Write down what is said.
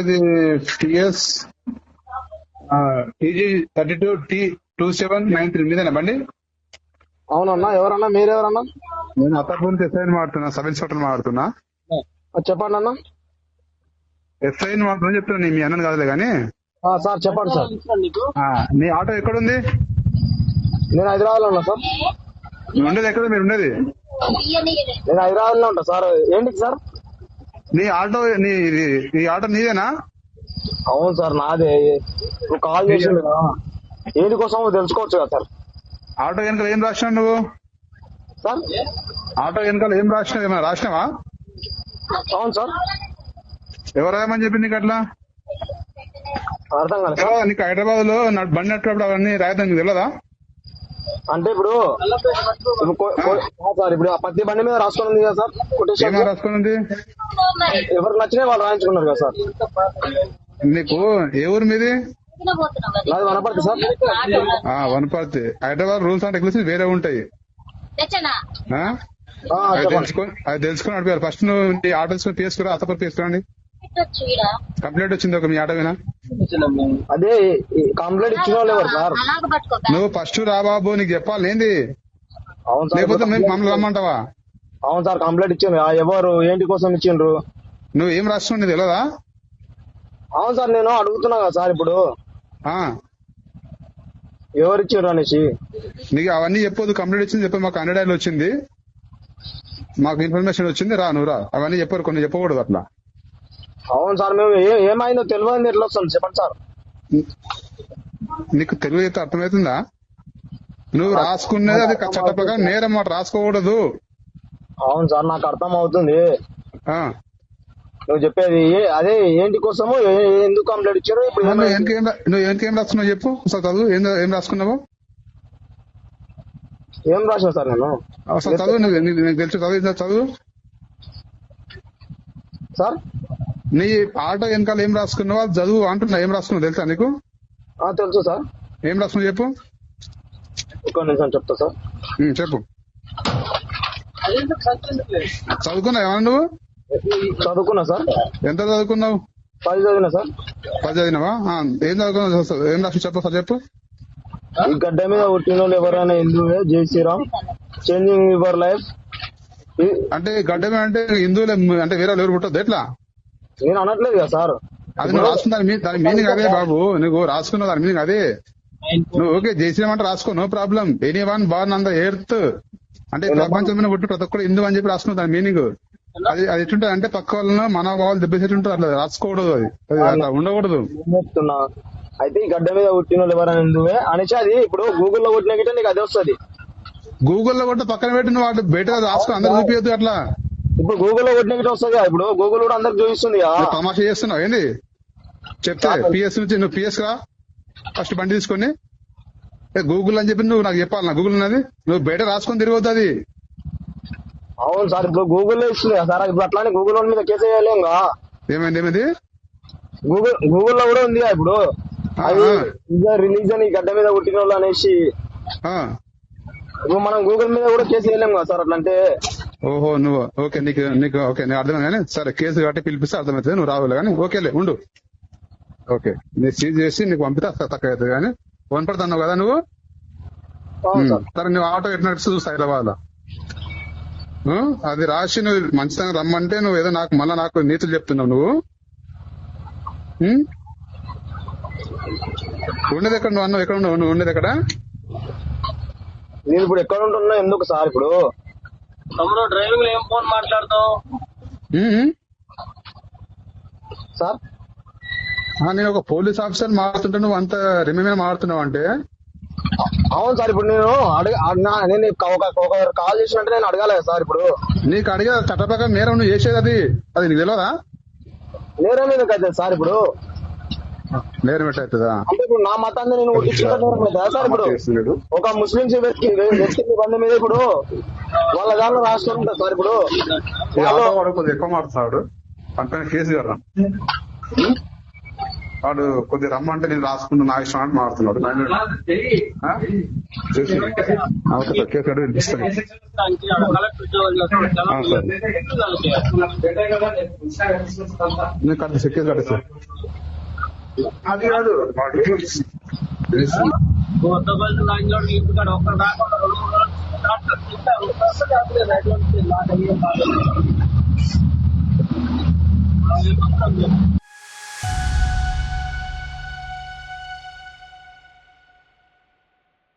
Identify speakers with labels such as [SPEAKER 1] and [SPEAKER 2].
[SPEAKER 1] ఇది TS TG 32T2793 మీదేనా బండి?
[SPEAKER 2] అవునన్నా. ఎవరన్నా? మీరెవరన్నా?
[SPEAKER 1] నేను అత్తాపూర్ నుంచి ఎస్ఐని మాడుతున్నా, సబ్ ఇన్స్పెక్టర్ మాడుతున్నా.
[SPEAKER 2] చెప్పండి అన్న.
[SPEAKER 1] ఎస్ఐని మాడుతున్నా చెప్తున్నా, మీ అన్నని కాదులే గానీ.
[SPEAKER 2] సార్ చెప్పండి సార్.
[SPEAKER 1] నీ ఆటో ఎక్కడుంది?
[SPEAKER 2] నేను హైదరాబాద్ లో ఉన్నా సార్.
[SPEAKER 1] నువ్వు ఉండేది ఎక్కడ? మీరు ఉండేది?
[SPEAKER 2] నేను హైదరాబాద్ లో ఉంటా సార్. ఏంటి సార్?
[SPEAKER 1] నీ ఆటో నీ ఆటో నీదేనా?
[SPEAKER 2] అవును సార్ నాదే. నువ్వు కాల్ చేసిండు కదా, ఏంటి కోసం తెలుసుకోవచ్చు కదా సార్.
[SPEAKER 1] ఆటో వెనకాల ఏం రాసినావు నువ్వు?
[SPEAKER 2] సార్
[SPEAKER 1] ఆటో వెనకాల ఏం రాసినావు? ఏమైనా రాసినావా?
[SPEAKER 2] అవును సార్.
[SPEAKER 1] ఎవరు రాయమని చెప్పింది నీకు అట్లా?
[SPEAKER 2] అర్థం కాదు.
[SPEAKER 1] నీకు హైదరాబాద్ లో బండి నట్టుప్పుడు అవన్నీ రాయడం నీకు తెలియదా?
[SPEAKER 2] అంటే ఇప్పుడు సార్ ఇప్పుడు ప్రతి బండి మీద రాసుకొని ఉంది కదా సార్ కొటేషన్.
[SPEAKER 1] రాసుకొని ఉంది?
[SPEAKER 2] ఎవరికి నచ్చినా వాళ్ళు రాయించుకున్నారు కదా సార్.
[SPEAKER 1] నీకు ఏ ఊరు మీది?
[SPEAKER 2] నాది Wanaparthy sir.
[SPEAKER 1] Wanaparthy. Hyderabad rules and regulation వేరే ఉంటాయి. అది తెలుసుకుని నడిపారు. ఫస్ట్ నువ్వు నీ ఆటోస్ తీసుకురా, అత్తపర్ తీసుకురండి. కంప్లైంట్ వచ్చింది ఒక మీ ఆటోనా?
[SPEAKER 2] అదే కంప్లైంట్ ఇచ్చిన వాళ్ళు ఎవరు సార్?
[SPEAKER 1] నువ్వు ఫస్ట్ రా బాబు, నీకు చెప్పాలి ఏంది?
[SPEAKER 2] అవును సార్.
[SPEAKER 1] లేకపోతే మమ్మల్ని రమ్మంటావా?
[SPEAKER 2] అవును సార్ కంప్లైంట్ ఇచ్చిండ్రు. ఎవరు ఏంటి కోసం ఇచ్చిండ్రు?
[SPEAKER 1] నువ్వు ఏం రాస్తున్నావు తెలియదా?
[SPEAKER 2] అవును సార్ నేను అడుగుతున్నా కదా సార్. ఇప్పుడు ఎవరు ఇచ్చిండ్రు అనేసి
[SPEAKER 1] నీకు అవన్నీ చెప్పొద్దు. కంప్లైంట్ ఇచ్చింది చెప్పు. మాకు 100 వచ్చింది, మాకు ఇన్ఫర్మేషన్ వచ్చింది, రా నువ్వు రా. అవన్నీ చెప్పారు, కొన్ని చెప్పకూడదు అట్లా.
[SPEAKER 2] అవును సార్. మేము ఏమైందో తెలియదు ఎట్లా వస్తుంది చెప్పండి సార్.
[SPEAKER 1] నీకు తెలుగు అయితే అర్థమవుతుందా? నువ్వు రాసుకునేది అది చట్ట ప్రకారం నేరం, మాట రాసుకోకూడదు.
[SPEAKER 2] అవును సార్ నాకు అర్థం అవుతుంది. నువ్వు చెప్పేది అదే ఏంటి కోసము, ఎందుకు కంప్లైంట్ ఇచ్చారు? ఇప్పుడు
[SPEAKER 1] నువ్వు ఏం రాసుకున్నావు చెప్పు అసలు. చదువు ఏం రాసుకున్నావు?
[SPEAKER 2] ఏం రాసిన సార్ నేను
[SPEAKER 1] అసలు చదువు. నీకు తెలుసు చదువు? చదువు
[SPEAKER 2] సార్.
[SPEAKER 1] నీ ఆటో వెనకాల ఏం రాసుకున్నావా చదువు అంటున్నా. ఏం రాసుకున్నావు తెలుసా నీకు?
[SPEAKER 2] తెలుసు సార్.
[SPEAKER 1] ఏం రాసుకున్నావు చెప్పు.
[SPEAKER 2] ఒక నిమిషం చెప్తా సార్.
[SPEAKER 1] చెప్పు. చదువుకున్నావు ఏమన్నా నువ్వు?
[SPEAKER 2] చదువుకున్నా సార్.
[SPEAKER 1] ఎంత చదువుకున్నావు?
[SPEAKER 2] 10 చదివినా సార్.
[SPEAKER 1] 10 చదివినావా? ఏం చదువుకున్నావు? ఏం రాసి చెప్పు సార్ చెప్పు.
[SPEAKER 2] ఈ గడ్డ మీద పుట్టిన వాళ్ళు ఎవరైనా హిందువే, జై శ్రీరామ్, చేంజింగ్ యువర్ లైఫ్.
[SPEAKER 1] అంటే గడ్డ మీద అంటే హిందువులే, అంటే వేరే ఎవరు పుట్టద్దు ఎట్లా?
[SPEAKER 2] నేను అనట్లేదు కదా సార్.
[SPEAKER 1] అది నువ్వు రాసుకున్న దాని మీనింగ్ అదే బాబు. నువ్వు రాసుకున్న దాని మీనింగ్ అదే. నువ్వు ఓకే జై శ్రీరామ్ అంటే రాసుకో, no problem. Anyone born on the earth అంటే ప్రపంచం మీద పుట్టి ప్రతి ఒక్కరు హిందూ అని చెప్పి రాసుకున్న దాని మీనింగ్ అది. అది ఎట్లుంటది అంటే పక్క వాళ్ళను మన వాళ్ళు దెబ్బసేట్టుంటుంది, అట్లా రాసుకోకూడదు. అది అట్లా ఉండకూడదు.
[SPEAKER 2] చెప్తున్నా అయితే ఈ గడ్డ మీద పుట్టిన వాళ్ళు ఎవరైనా హిందువే అనేసి అది ఇప్పుడు గూగుల్లో కొట్టిన గిట్ట నీకు అదే వస్తుంది.
[SPEAKER 1] గూగుల్లో కొట్ట పక్కన పెట్టి నువ్వు వాళ్ళు బయట రాసుకో, అందరు చూపించద్దు అట్లా.
[SPEAKER 2] ఇప్పుడు గూగుల్లో కొట్టిన గిట్ట వస్తుంది. ఇప్పుడు గూగుల్ కూడా అందరికి చూపిస్తుంది.
[SPEAKER 1] తమాషా చేస్తున్నావు ఏంది? చెప్తే పిఎస్ నుంచి నువ్వు పిఎస్ రా ఫస్ట్ బండి తీసుకొని గూగుల్ అని చెప్పి నువ్వు నాకు చెప్పాలి. నా గూగుల్ ఉన్నది, నువ్వు బయట రాసుకొని తిరగద్దు అది.
[SPEAKER 2] అవును సార్. ఇప్పుడు గూగుల్లో ఇస్తుంది సార్. ఇప్పుడు అట్లానే గూగుల్ మీద కేసు వేయలేం.
[SPEAKER 1] ఏమైంది?
[SPEAKER 2] గూగుల్లో కూడా ఉంది ఇప్పుడు రిలీజన్ ఈ గడ్డ మీద పుట్టిన వాళ్ళు అనేసి. ఇప్పుడు మనం గూగుల్ మీద కూడా కేసు వేయలేం కదా సార్ అట్లంటే.
[SPEAKER 1] ఓహో నువ్వు ఓకే, నీకు ఓకే నేను అర్థమైంది కానీ సరే కేసు కాబట్టి పిలిపిస్తే అర్థమవుతుంది. నువ్వు రావాలి కానీ ఓకేలే ఉండు. ఓకే నేను సీజ్ చేసి నీకు పంపితే తక్కువ అవుతుంది కానీ వనపడుతున్నావు కదా నువ్వు. సరే నువ్వు ఆటో ఎట్లా నడుస్తూ చూస్తా హైదరాబాద్ లో అది రాసి నువ్వు మంచితనం రమ్మంటే నువ్వు ఏదో నాకు నీతులు చెప్తున్నావు నువ్వు. ఉండేది ఎక్కడ? నువ్వు అన్నావు ఎక్కడ ఉన్నావు? నువ్వు ఉండేది ఎక్కడ?
[SPEAKER 2] నేను ఇప్పుడు ఎక్కడ ఉంటున్నా ఎందుకు సార్? ఇప్పుడు డ్రైవింగ్ లో ఏం ఫోన్ మాట్లాడతావు సార్?
[SPEAKER 1] నేను ఒక పోలీస్ ఆఫీసర్ మారుతుంటే నువ్వు అంత రిమేమే మారుతున్నావు అంటే.
[SPEAKER 2] అవును సార్. ఇప్పుడు నేను నేను కాల్ చేసినట్టు నేను అడగాలి సార్. ఇప్పుడు
[SPEAKER 1] నీకు అడిగే చట్ట ప్రకారం నేరం నువ్వు చేసేది అది నీకు తెలియదా?
[SPEAKER 2] నేరం మీద కదా సార్. ఇప్పుడు
[SPEAKER 1] నేరం ఎట్లవుతుందా
[SPEAKER 2] అంటే ఇప్పుడు నా మతాన్ని నేను ఉట్టించుకుంటా సార్. ఇప్పుడు ఒక ముస్లింస్ వ్యక్తి బండి మీద ఇప్పుడు వాళ్ళ దాంట్లో రాసుకుంటా సార్. ఇప్పుడు
[SPEAKER 1] ఎక్కువ మారుతున్నాడు అంత కేసు కదా. వాడు కొద్దిగా రమ్మంటే నేను రాసుకుంటూ నా ఇష్టం అని మారుతున్నాడు. చేసి ఓకే సార్, కేసు కట్టి పిలిపిస్తాను. నేను కట్టి కేసు కట్టే సార్. అది కాదు